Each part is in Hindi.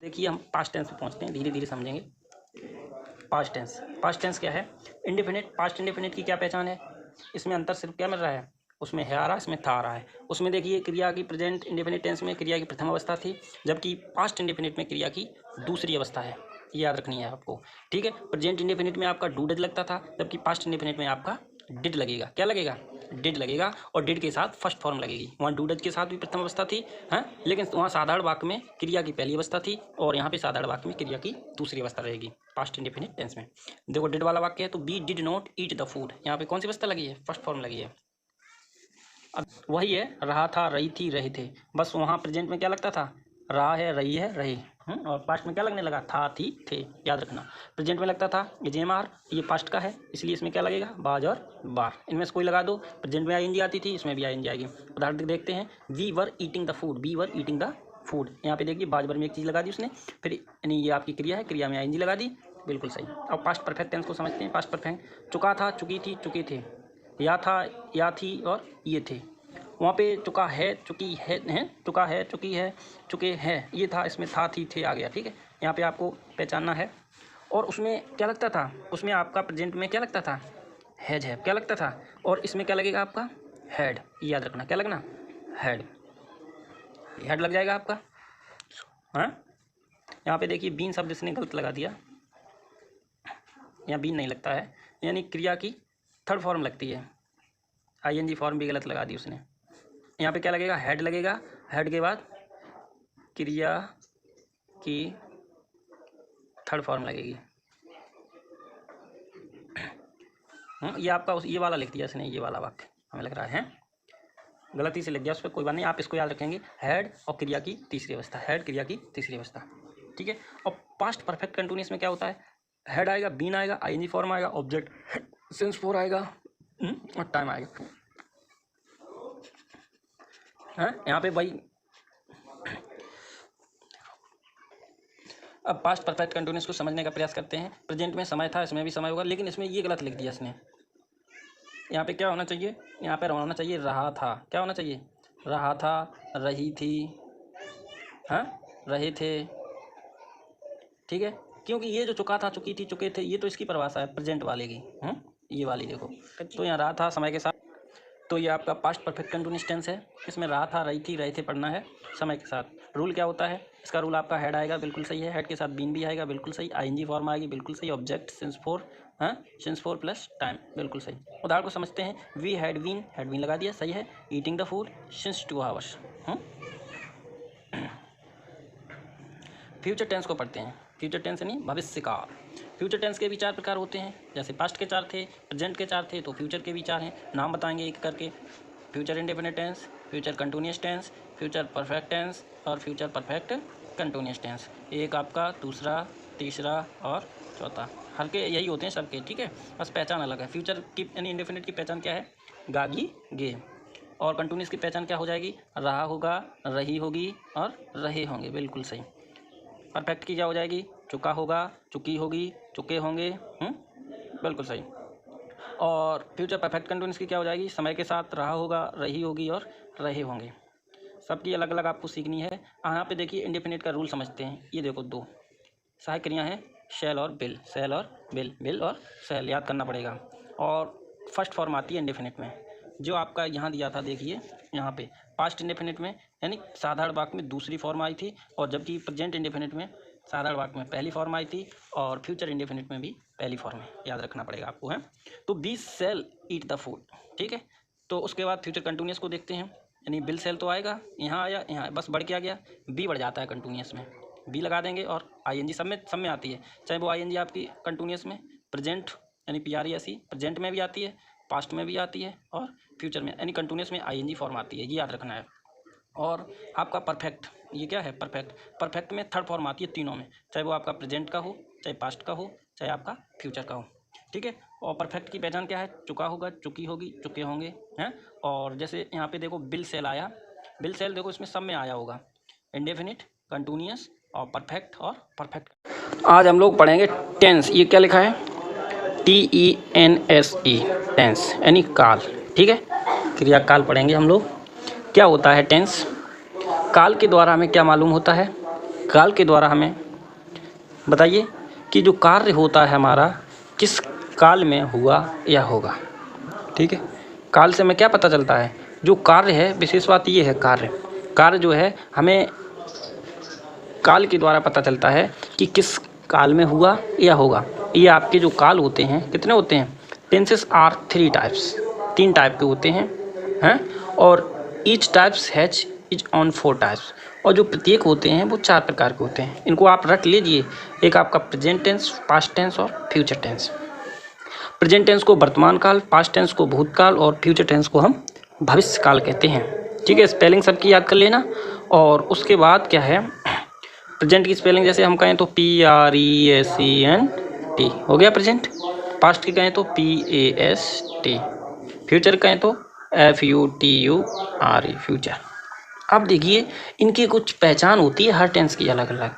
देखिए हम पास्ट टेंस पे पहुंचते हैं, धीरे धीरे समझेंगे। पास्ट टेंस क्या है? इंडेफिनिट। पास्ट इंडेफिनिट की क्या पहचान है? इसमें अंतर सिर्फ क्या मिल रहा है? उसमें है आ रहा है, इसमें था आ रहा है। उसमें देखिए क्रिया की प्रेजेंट इंडेफिनिट टेंस में क्रिया की प्रथम अवस्था थी, जबकि पास्ट इंडेफिनिट में क्रिया की दूसरी अवस्था है। ये याद रखनी है आपको, ठीक है। प्रेजेंट इंडेफिनिट में आपका डू डज लगता था, जबकि पास्ट इंडेफिनिट में आपका डिड लगेगा। क्या लगेगा? डिड लगेगा, और डिड के साथ फर्स्ट फॉर्म लगेगी। वहाँ डू डज के साथ भी प्रथम अवस्था थी, हाँ, लेकिन वहाँ साधारण वाक्य में क्रिया की पहली अवस्था थी, और यहाँ पे साधारण वाक्य में क्रिया की दूसरी अवस्था रहेगी पास्ट इंडेफिनिट टेंस में। देखो डिड वाला वाक्य है तो we did not eat the food, यहाँ पे कौन सी अवस्था लगी है? फर्स्ट फॉर्म लगी है। अब वही है, रहा था, रही थी, रहे थे। बस वहाँ प्रेजेंट में क्या लगता था? रहा है, रही है, रहे। और पास्ट में क्या लगने लगा? था, थी, थे। याद रखना, प्रेजेंट में लगता था जेएमआर, ये पास्ट का है, इसलिए इसमें क्या लगेगा? बाज और बार। इनमें से कोई लगा दो। प्रेजेंट में आईएनजी आती थी, इसमें भी आईएनजी आएगी। उदाहरण देखते हैं, we were eating the food, we were eating the food. यहाँ पे देखिए बाज बार में एक चीज़ लगा दी उसने, फिर यानी ये आपकी क्रिया है, क्रिया में आईएनजी लगा दी, बिल्कुल सही। अब पास्ट परफेक्ट टेंस को समझते हैं। पास्ट परफेक्ट, चुका था, चुकी थी, चुके थे, या था, या थी, और ये थे। वहाँ पे चुका है, चुकी है, चुका है, चुकी है, चुके हैं, ये था, इसमें था, थी, थे आ गया, ठीक है। यहाँ पे आपको पहचानना है। और उसमें क्या लगता था? उसमें आपका प्रेजेंट में क्या लगता था? हैज है, क्या लगता था? और इसमें क्या लगेगा आपका? हैड। याद रखना, क्या लगना? हैड। हैड लग जाएगा आपका, हाँ। यहाँ पे देखिए बीन शब्द इसने गलत लगा दिया, यहाँ बीन नहीं लगता है, यानी क्रिया की थर्ड फॉर्म लगती है। आईएनजी फॉर्म भी गलत लगा दी उसने। यहाँ पे क्या लगेगा? हेड लगेगा। हेड के बाद क्रिया की थर्ड फॉर्म लगेगी। ये आपका ये वाला लिख दिया इसने, ये वाला वाक्य हमें लग रहा है गलती से लिख दिया, उस पर कोई बात नहीं, आप इसको याद रखेंगे। हेड और क्रिया की तीसरी अवस्था, हेड क्रिया की तीसरी अवस्था, ठीक है। और पास्ट परफेक्ट कंटिन्यूअस में क्या होता है? हेड आएगा, बीन आएगा, आईएनजी फॉर्म आएगा, ऑब्जेक्ट सिंस फोर आएगा, और टाइम आएगा। यहाँ पे भाई अब पास्ट परफेक्ट कंटिन्यूअस को समझने का प्रयास करते हैं। प्रेजेंट में समय था, इसमें भी समय होगा, लेकिन इसमें ये गलत लिख दिया इसने। यहाँ पे क्या होना चाहिए? यहाँ पे होना चाहिए रहा था। क्या होना चाहिए? रहा था, रही थी, हाँ, रहे थे, ठीक है। क्योंकि ये जो चुका था, चुकी थी, चुके थे, ये तो इसकी परिभाषा है प्रेजेंट वाले की, ये वाली देखो। तो यहाँ रहा था समय के साथ, तो ये आपका पास्ट परफेक्ट कंटिन्यूअस टेंस है। इसमें रहा था, रही थी, रहे थे पढ़ना है समय के साथ। रूल क्या होता है इसका? रूल आपका हेड आएगा, बिल्कुल सही है। हेड के साथ बीन भी आएगा, बिल्कुल सही। आईएनजी फॉर्म आएगी, बिल्कुल सही। Object since four, since four plus time, बिल्कुल सही। उदाहरण को समझते हैं। वी हैड बीन लगा दिया, सही है। Eating the food since 2 hours. Future tense को पढ़ते हैं। फ्यूचर टेंस यानी भविष्य काल। फ्यूचर टेंस के भी 4 प्रकार होते हैं, जैसे पास्ट के 4 थे, प्रेजेंट के 4 थे, तो फ्यूचर के भी 4 हैं। नाम बताएंगे एक करके। Future indefinite tense, future continuous tense, future perfect tense और फ्यूचर परफेक्ट कंटिन्यूअस टेंस। एक आपका, दूसरा, तीसरा और चौथा। हल्के यही होते हैं सबके, ठीक है, बस पहचान अलग है। फ्यूचर की यानी इंडेफिनिट की पहचान क्या है? गागी गे। और कंटिन्यूअस की पहचान क्या हो जाएगी? रहा होगा, रही होगी और रहे होंगे, बिल्कुल सही। परफेक्ट की क्या हो जाएगी? चुका होगा, चुकी होगी, चुके होंगे, बिल्कुल सही। और फ्यूचर परफेक्ट कंटिन्यूअस की क्या हो जाएगी? समय के साथ रहा होगा, रही होगी और रहे होंगे। सबकी अलग अलग आपको सीखनी है। यहाँ पे देखिए इंडेफिनिट का रूल समझते हैं। ये देखो 2 सहायक क्रियाएं हैं, शैल और बिल। शैल और बिल, बिल और शैल याद करना पड़ेगा। और फर्स्ट फॉर्म आती है इंडेफिनिट में, जो आपका यहाँ दिया था, देखिए यहाँ पे पास्ट इंडेफिनिट में यानी साधारण वाक्य में दूसरी फॉर्म आई थी, और जबकि प्रेजेंट इंडेफिनिट में साधारण वाक्य में पहली फॉर्म आई थी, और फ्यूचर इंडेफिनिट में भी पहली फॉर्म है। याद रखना पड़ेगा आपको, है। तो we shall eat the food, ठीक है। तो उसके बाद फ्यूचर कंटिन्यूअस को देखते हैं, यानी बिल सेल तो आएगा, यहाँ आया, यहाँ बस बढ़ के आ गया, बी बढ़ जाता है कंटिन्यूअस में, बी लगा देंगे। और आईएनजी सब में आती है, चाहे वो आईएनजी आपकी कंटिन्यूअस में प्रेजेंट यानी PRESE प्रेजेंट में भी आती है, पास्ट में भी आती है, और फ्यूचर में यानी कंटिन्यूअस में आईएनजी फॉर्म आती है, ये याद रखना है। और आपका परफेक्ट, ये क्या है? परफेक्ट में थर्ड फॉर्म आती है तीनों में, चाहे वो आपका प्रेजेंट का हो, चाहे पास्ट का हो, चाहे आपका फ्यूचर का हो, ठीक है। और परफेक्ट की पहचान क्या है? चुका होगा, चुकी होगी, चुके होंगे, हैं। और जैसे यहाँ पे देखो बिल सेल आया, बिल सेल देखो इसमें सब में आया होगा, इंडेफिनिट, कंटिन्यूअस और परफेक्ट और परफेक्ट। आज हम लोग पढ़ेंगे टेंस। ये क्या लिखा है? TENSE, टेंस यानी काल, ठीक है। क्रियाकाल पढ़ेंगे हम लोग। क्या होता है टेंस? काल के द्वारा हमें क्या मालूम होता है? काल के द्वारा हमें बताइए कि जो कार्य होता है हमारा किस काल में हुआ या होगा। ठीक है, काल से हमें क्या पता चलता है, जो कार्य है, विशेष बात ये है कार्य जो है हमें काल के द्वारा पता चलता है कि किस काल में हुआ या होगा। ये आपके जो काल होते हैं कितने होते हैं, टेंसेस आर 3 टाइप्स, 3 टाइप के होते हैं और each types has is on 4 types, और जो प्रत्येक होते हैं वो 4 प्रकार के होते हैं। इनको आप रख लीजिए, एक आपका प्रेजेंट टेंस, पास्ट टेंस और फ्यूचर टेंस। प्रेजेंट टेंस को वर्तमान काल, पास्ट टेंस को भूतकाल और फ्यूचर टेंस को हम भविष्य काल कहते हैं। ठीक है, स्पेलिंग सबकी याद कर लेना। और उसके बाद क्या है, प्रेजेंट की स्पेलिंग जैसे हम कहें तो PRESENT हो गया प्रेजेंट। पास्ट की कहें तो PAST, फ्यूचर कहें तो FUTURE फ्यूचर। अब देखिए इनकी कुछ पहचान होती है हर टेंस की अलग अलग।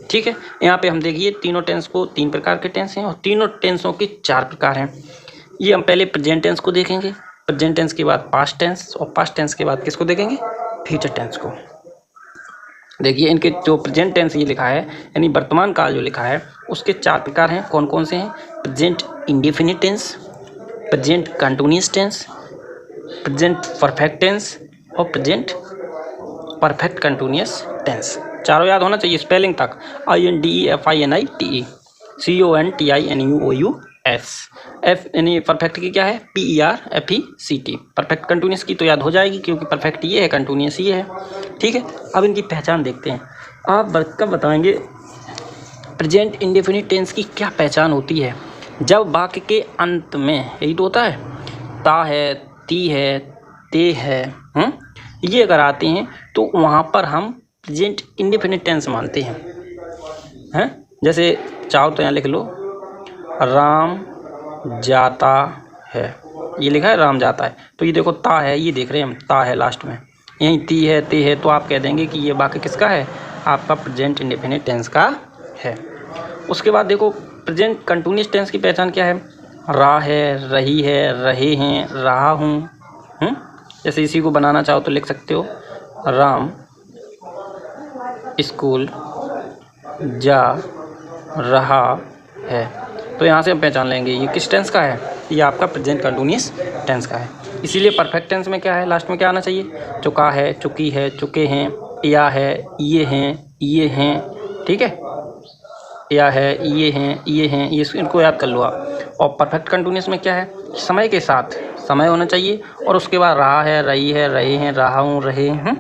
ठीक है, यहाँ पे हम देखिए तीनों टेंस को 3 प्रकार के टेंस हैं और तीनों टेंसों के 4 प्रकार हैं। ये हम पहले प्रेजेंट टेंस को देखेंगे, प्रेजेंट टेंस के बाद पास्ट टेंस और पास्ट टेंस के बाद किसको देखेंगे, फ्यूचर टेंस को। देखिए इनके जो प्रेजेंट टेंस ये लिखा है यानी वर्तमान काल जो लिखा है उसके 4 प्रकार हैं। कौन कौन से हैं, present indefinite tense, present continuous tense, present perfect tense और प्रेजेंट परफेक्ट कंटिन्यूअस टेंस। चारों याद होना चाहिए स्पेलिंग तक, INDEFINITE, CONTINUOUS। F यानी परफेक्ट की क्या है, PERFECT। परफेक्ट कंटिन्यूअस की तो याद हो जाएगी क्योंकि परफेक्ट ये है, कंटिन्यूअस ये है। ठीक है, अब इनकी पहचान देखते हैं। आप कब बताएंगे प्रेजेंट इंडेफिनिट टेंस की क्या पहचान होती है, जब वाक्य के अंत में, यही तो होता है, ता है, ती है, ते है, ये अगर आते हैं तो वहाँ पर हम प्रेजेंट इंडेफिनिट टेंस मानते हैं। जैसे चाहो तो यहाँ लिख लो, राम जाता है, ये लिखा है राम जाता है, तो ये देखो ता है, ये देख रहे हैं हम, ता है लास्ट में, यहीं ती है, ते है, तो आप कह देंगे कि ये वाक्य किसका है, आपका प्रेजेंट इंडेफिनिट टेंस का है। उसके बाद देखो प्रेजेंट कंटिन्यूअस टेंस की पहचान क्या है, रहा है, रही है, रहे हैं, रहा हूँ। जैसे इसी को बनाना चाहो तो लिख सकते हो, राम स्कूल जा रहा है, तो यहाँ से हम पहचान लेंगे ये किस टेंस का है, ये आपका प्रेजेंट कंटिन्यूअस टेंस का है। इसीलिए परफेक्ट टेंस में क्या है, लास्ट में क्या आना चाहिए, चुका है, चुकी है, चुके हैं, या है, ये हैं। ठीक है, या है, ये हैं, ये इनको याद कर लो आप। और परफेक्ट कंटिन्यूअस में क्या है, समय के साथ समय होना चाहिए और उसके बाद रहा है, रही है, रहे हैं, रहा हूँ, रहे हैं,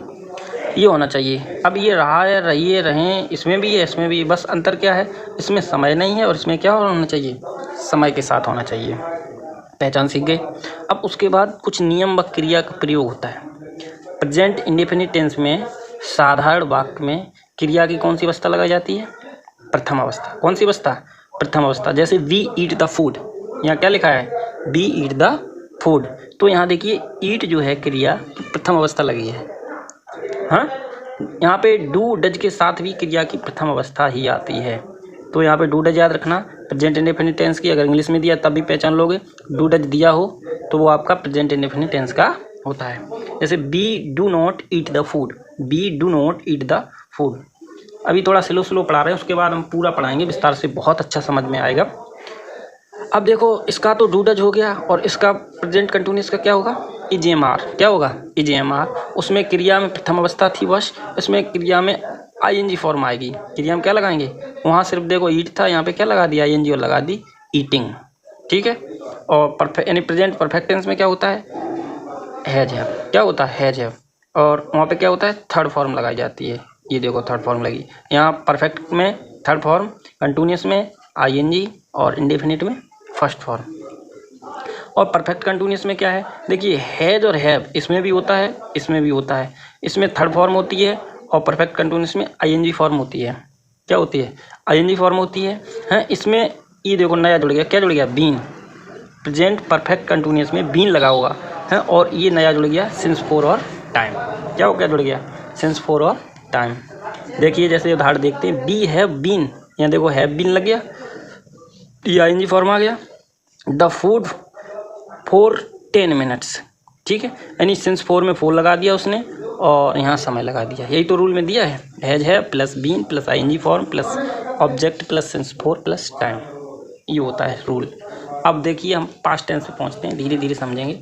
ये होना चाहिए। अब ये रहा है, रही है, रहें, इसमें भी है, इसमें भी, बस अंतर क्या है, इसमें समय नहीं है और इसमें क्या होना चाहिए, समय के साथ होना चाहिए। पहचान सीख गए। अब उसके बाद कुछ नियम व क्रिया का प्रयोग होता है। प्रेजेंट इंडेफिनिट टेंस में साधारण वाक्य में क्रिया की कौन सी अवस्था लगाई जाती है, प्रथम अवस्था। कौन सी अवस्था, प्रथम अवस्था। जैसे वी ईट द फूड, यहाँ क्या लिखा है, वी ईट द फूड, तो यहाँ देखिए ईट जो है क्रिया प्रथम अवस्था लगी है। यहाँ पे डू डज के साथ भी क्रिया की प्रथम अवस्था ही आती है, तो यहाँ पे डू डज याद रखना। प्रेजेंट इंडेफिनिट टेंस की अगर इंग्लिश में दिया तब भी पहचान लोगे, डू डज दिया हो तो वो आपका प्रेजेंट इंडेफिनिट टेंस का होता है। जैसे we do not eat the food, we do not eat the food. अभी थोड़ा स्लो पढ़ा रहे हैं, उसके बाद हम पूरा पढ़ाएंगे विस्तार से, बहुत अच्छा समझ में आएगा। अब देखो इसका तो डू डज हो गया और इसका प्रेजेंट कंटिन्यूअस का क्या होगा, EJMR। क्या होगा, EJMR। उसमें क्रिया में प्रथम अवस्था थी बस, इसमें क्रिया में ING फॉर्म आएगी। क्रिया में क्या लगाएंगे, वहाँ सिर्फ देखो ईट था, यहाँ पे क्या लगा दिया, ING और लगा दी ईटिंग। ठीक है, और परफेक्ट यानी प्रेजेंट परफेक्ट टेंस में क्या होता है, हैज हैव। क्या होता है, हैज हैव। और वहाँ पे क्या होता है, थर्ड फॉर्म लगाई जाती है, ये देखो थर्ड फॉर्म लगी। यहाँ परफेक्ट में थर्ड फॉर्म, कंटिन्यूअस में ING और इंडेफिनिट में फर्स्ट फॉर्म। और परफेक्ट कंटिन्यूअस में क्या है, देखिए हैज और हैव, इसमें भी होता है, इसमें भी होता है। इसमें थर्ड फॉर्म होती है और परफेक्ट कंटिन्यूअस में ING फॉर्म होती है। क्या होती है, ING फॉर्म होती है। इसमें ये देखो नया जुड़ गया, क्या जुड़ गया, बीन। प्रेजेंट परफेक्ट कंटिन्यूअस में बीन लगा होगा है, और ये नया जुड़ गया सिंस फॉर और टाइम। क्या हो गया, जुड़ गया सिंस फॉर और टाइम। देखिए जैसे उदाहरण देखते हैं, बी हैव बीन, यहाँ देखो हैव बीन लग गया, ING फॉर्म आ गया। द फूड फॉर 10 मिनट्स, ठीक है, यानी सिंस 4 में 4 लगा दिया उसने और यहाँ समय लगा दिया। यही तो रूल में दिया है, है plus been plus ING form plus object plus since for plus time, ये होता है रूल। अब देखिए हम पास्ट टेंस पे पहुँचते हैं, धीरे धीरे समझेंगे।